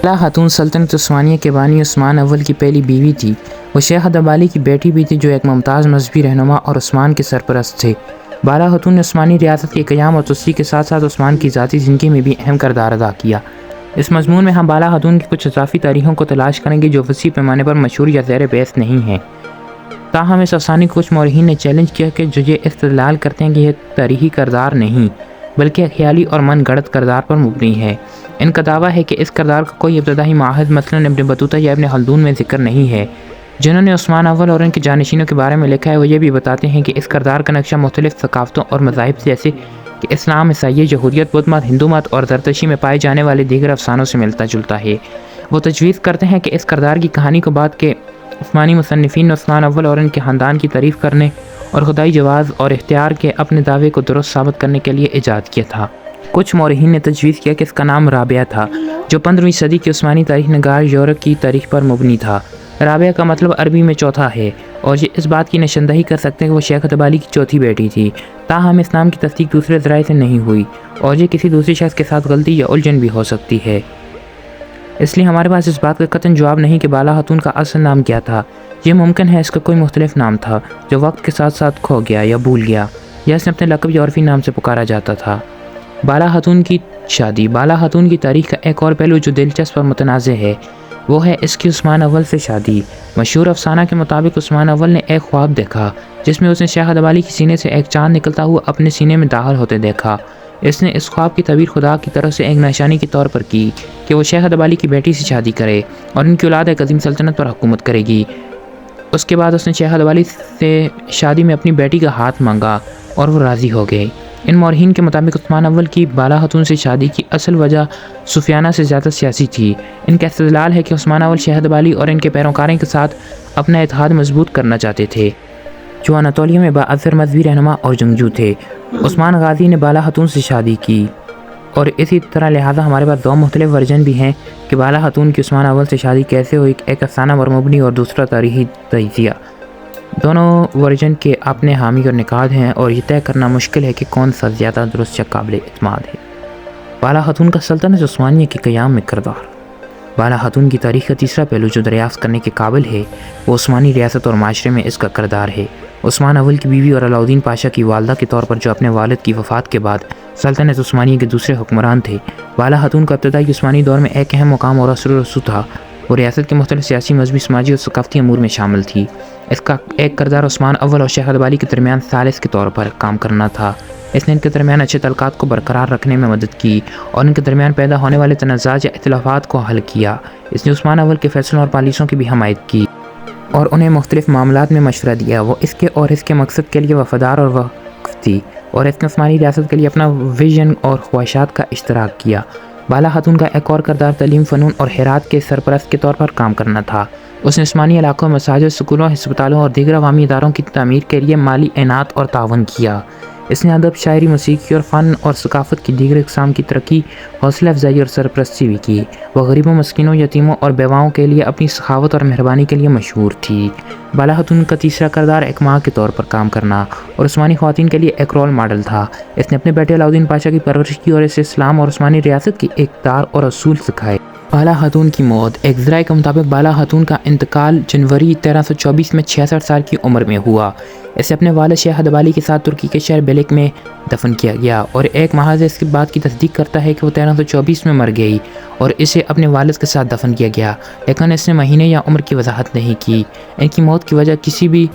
بالا خاتون سلطنت عثمانیہ کے بانی عثمان اول کی پہلی بیوی تھی۔ وہ شیخ ادبالی کی بیٹی بھی تھی جو ایک ممتاز مذہبی رہنما اور عثمان کے سرپرست تھے۔ بالا خاتون نے عثمانی ریاست کے قیام اور توسیع کے ساتھ ساتھ عثمان کی ذاتی زندگی میں بھی اہم کردار ادا کیا۔ اس مضمون میں ہم بالا خاتون کی کچھ اضافی تاریخوں کو تلاش کریں گے جو وسیع پیمانے پر مشہور یا زیر بحث نہیں ہیں۔ تاہم اس افسانے کو کچھ مورخین نے چیلنج کیا کہ جو یہ استدلال کرتے ہیں کہ یہ تاریخی کردار نہیں بلکہ خیالی اور من گھڑت کردار پر مبنی ہے۔ ان کا دعویٰ ہے کہ اس کردار کا کوئی ابتدائی ماخذ مثلاً ابن بطوطہ یا ابن خلدون میں ذکر نہیں ہے۔ جنہوں نے عثمان اول اور ان کے جانشینوں کے بارے میں لکھا ہے وہ یہ بھی بتاتے ہیں کہ اس کردار کا نقشہ مختلف ثقافتوں اور مذاہب جیسے کہ اسلام، عیسائیت، یہودیت، بدھ مت، ہندو مت اور زرتشتی میں پائے جانے والے دیگر افسانوں سے ملتا جلتا ہے۔ وہ تجویز کرتے ہیں کہ اس کردار کی کہانی کو بعد کے عثمانی مصنفین نے عثمان اول اور ان کے خاندان کی تعریف کرنے اور خدائی جواز اور اختیار کے اپنے دعوے کو درست ثابت کرنے کے لیے ایجاد کیا تھا۔ کچھ مورخین نے تجویز کیا کہ اس کا نام رابعہ تھا جو 15ویں صدی کے عثمانی تاریخ نگار یورپ کی تاریخ پر مبنی تھا۔ رابعہ کا مطلب عربی میں چوتھا ہے اور یہ اس بات کی نشاندہی کر سکتے ہیں کہ وہ شیخ ادبالی کی چوتھی بیٹی تھی۔ تاہم اس نام کی تصدیق دوسرے ذرائع سے نہیں ہوئی اور یہ کسی دوسرے شخص کے ساتھ غلطی یا الجھن بھی ہو سکتی ہے۔ اس لیے ہمارے پاس اس بات کا قطعاً جواب نہیں کہ بالا خاتون کا اصل نام کیا تھا۔ یہ ممکن ہے اس کا کوئی مختلف نام تھا جو وقت کے ساتھ ساتھ کھو گیا یا بھول گیا، یا اس نے اپنے لقب یا عرفی نام سے پکارا جاتا تھا۔ بالا خاتون کی شادی۔ بالا خاتون کی تاریخ کا ایک اور پہلو جو دلچسپ اور متنازع ہے وہ ہے اس کی عثمان اول سے شادی۔ مشہور افسانہ کے مطابق عثمان اول نے ایک خواب دیکھا جس میں اس نے شیخ ادبالی کے سینے سے ایک چاند نکلتا ہوا اپنے سینے میں داخل ہوتے دیکھا۔ اس نے اس خواب کی تعبیر خدا کی طرف سے ایک نشانی کے طور پر کی کہ وہ شیخ ادبالی کی بیٹی سے شادی کرے اور ان کی اولاد ایک عظیم سلطنت پر حکومت کرے گی۔ اس کے بعد اس نے شیخ ادبالی سے شادی میں اپنی بیٹی کا ہاتھ مانگا اور وہ راضی ہو گئے۔ ان مورخین کے مطابق عثمان اول کی بالا خاتون سے شادی کی اصل وجہ صوفیانہ سے زیادہ سیاسی تھی۔ ان کا استدلال ہے کہ عثمان اول شیخ ادبالی اور ان کے پیروکاروں کے ساتھ اپنا اتحاد مضبوط کرنا چاہتے تھے جو اناطولیہ میں بااثر مذہبی رہنما اور جنگجو تھے۔ عثمان غازی نے بالا خاتون سے شادی کی اور اسی طرح لہٰذا ہمارے پاس دو مختلف ورژن بھی ہیں کہ بالا خاتون کی عثمان اول سے شادی کیسے ہوئی، ایک افسانہ پر مبنی اور دوسرا تاریخی تجزیہ۔ دونوں ورژن کے اپنے حامی اور نقاد ہیں اور یہ طے کرنا مشکل ہے کہ کون سا زیادہ درست یا قابل اعتماد ہے۔ بالا خاتون کا سلطنت عثمانیہ کے قیام میں کردار۔ بالا خاتون کی تاریخ کا تیسرا پہلو جو دریافت کرنے کے قابل ہے وہ عثمانی ریاست اور معاشرے میں اس کا کردار ہے۔ عثمان اول کی بیوی اور علاؤالدین پاشا کی والدہ کے طور پر جو اپنے والد کی وفات کے بعد سلطنت عثمانیہ کے دوسرے حکمران تھے، بالا خاتون کا ابتدائی عثمانی دور میں ایک اہم مقام اور اثر و رسوخ تھا۔ وہ ریاست کے مختلف سیاسی، مذہبی، سماجی اور ثقافتی امور میں شامل تھی۔ اس کا ایک کردار عثمان اول اور شیخ ادبالی کے درمیان ثالث کے طور پر کام کرنا تھا۔ اس نے ان کے درمیان اچھے تعلقات کو برقرار رکھنے میں مدد کی اور ان کے درمیان پیدا ہونے والے تنازعات یا اختلافات کو حل کیا۔ اس نے عثمان اول کے فیصلوں اور پالیسیوں کی بھی حمایت کی اور انہیں مختلف معاملات میں مشورہ دیا۔ وہ اس کے اور اس کے مقصد کے لیے وفادار اور وقف تھی اور اس نے عثمانی ریاست کے لیے اپنا ویژن اور خواہشات کا اشتراک کیا۔ بالا خاتون کا ایک اور کردار تعلیم، فنون اور خیرات کے سرپرست کے طور پر کام کرنا تھا۔ اس نے عثمانی علاقوں میں مساجد، سکولوں، ہسپتالوں اور دیگر عوامی اداروں کی تعمیر کے لیے مالی اعانت اور تعاون کیا۔ اس نے ادب، شاعری، موسیقی اور فن اور ثقافت کی دیگر اقسام کی ترقی، حوصلہ افزائی اور سرپرستی بھی کی۔ وہ غریبوں، مسکینوں، یتیموں اور بیواؤں کے لیے اپنی سخاوت اور مہربانی کے لیے مشہور تھی۔ بالا خاتون کا تیسرا کردار ایک ماں کے طور پر کام کرنا اور عثمانی خواتین کے لیے ایک رول ماڈل تھا۔ اس نے اپنے بیٹے علاؤالدین پاشا کی پرورش کی اور اسے اسلام اور عثمانی ریاست کی اقدار اور اصول سکھائے۔ بالا خاتون کی موت۔ ایک ذرائع کے مطابق بالا خاتون کا انتقال جنوری 1324 میں 66 سال کی عمر میں ہوا۔ اسے اپنے والد شیخ ادبالی کے ساتھ ترکی کے شہر بیلک میں دفن کیا گیا اور ایک محاذ اس بات کی تصدیق کرتا ہے کہ وہ 1324 میں مر گئی اور اسے اپنے والد کے ساتھ دفن کیا گیا، لیکن اس نے مہینے یا عمر کی وضاحت نہیں کی۔ ان کی موت کی وجہ کسی بھی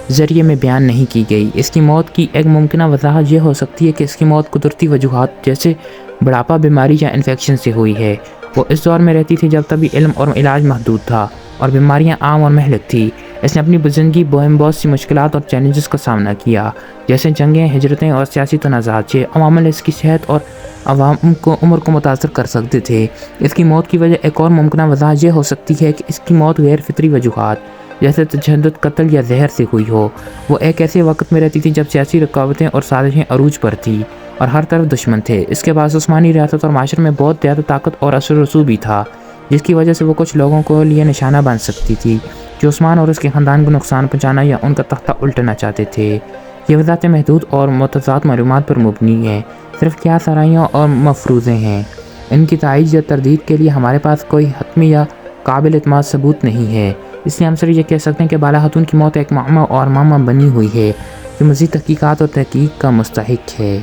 ذریعے میں بیان نہیں کی گئی۔ اس کی موت کی ایک ممکنہ وضاحت یہ ہو سکتی ہے کہ اس کی موت قدرتی وجوہات جیسے بڑھاپا، بیماری یا انفیکشن سے ہوئی ہے۔ وہ اس دور میں رہتی تھی جب طبی علم اور علاج محدود تھا اور بیماریاں عام اور مہلک تھیں۔ اس نے اپنی زندگی میں بہت سی مشکلات اور چیلنجز کا سامنا کیا جیسے جنگیں، ہجرتیں اور سیاسی تنازعات۔ یہ عوامل اس کی صحت اور عوام کو عمر کو متاثر کر سکتے تھے۔ اس کی موت کی وجہ ایک اور ممکنہ وضاحت یہ ہو سکتی ہے کہ اس کی موت غیر فطری وجوہات جیسے تشدد، قتل یا زہر سے ہوئی ہو۔ وہ ایک ایسے وقت میں رہتی تھی جب سیاسی رکاوٹیں اور سازشیں عروج پر تھیں اور ہر طرف دشمن تھے۔ اس کے پاس عثمانی ریاست اور معاشرے میں بہت زیادہ طاقت اور اثر و رسوخ بھی تھا، جس کی وجہ سے وہ کچھ لوگوں کو لیے نشانہ بن سکتی تھی جو عثمان اور اس کے خاندان کو نقصان پہنچانا یا ان کا تختہ الٹنا چاہتے تھے۔ یہ وضاحتیں محدود اور متضاد معلومات پر مبنی ہیں، صرف قیاس آرائیاں اور مفروضے ہیں۔ ان کی تائید یا تردید کے لیے ہمارے پاس کوئی حتمی یا قابل اعتماد ثبوت نہیں ہے، اس لیے ہم صرف یہ کہہ سکتے ہیں کہ بالا خاتون کی موت ایک معمہ اور معمہ بنی ہوئی ہے جو مزید تحقیقات اور تحقیق کا مستحق ہے۔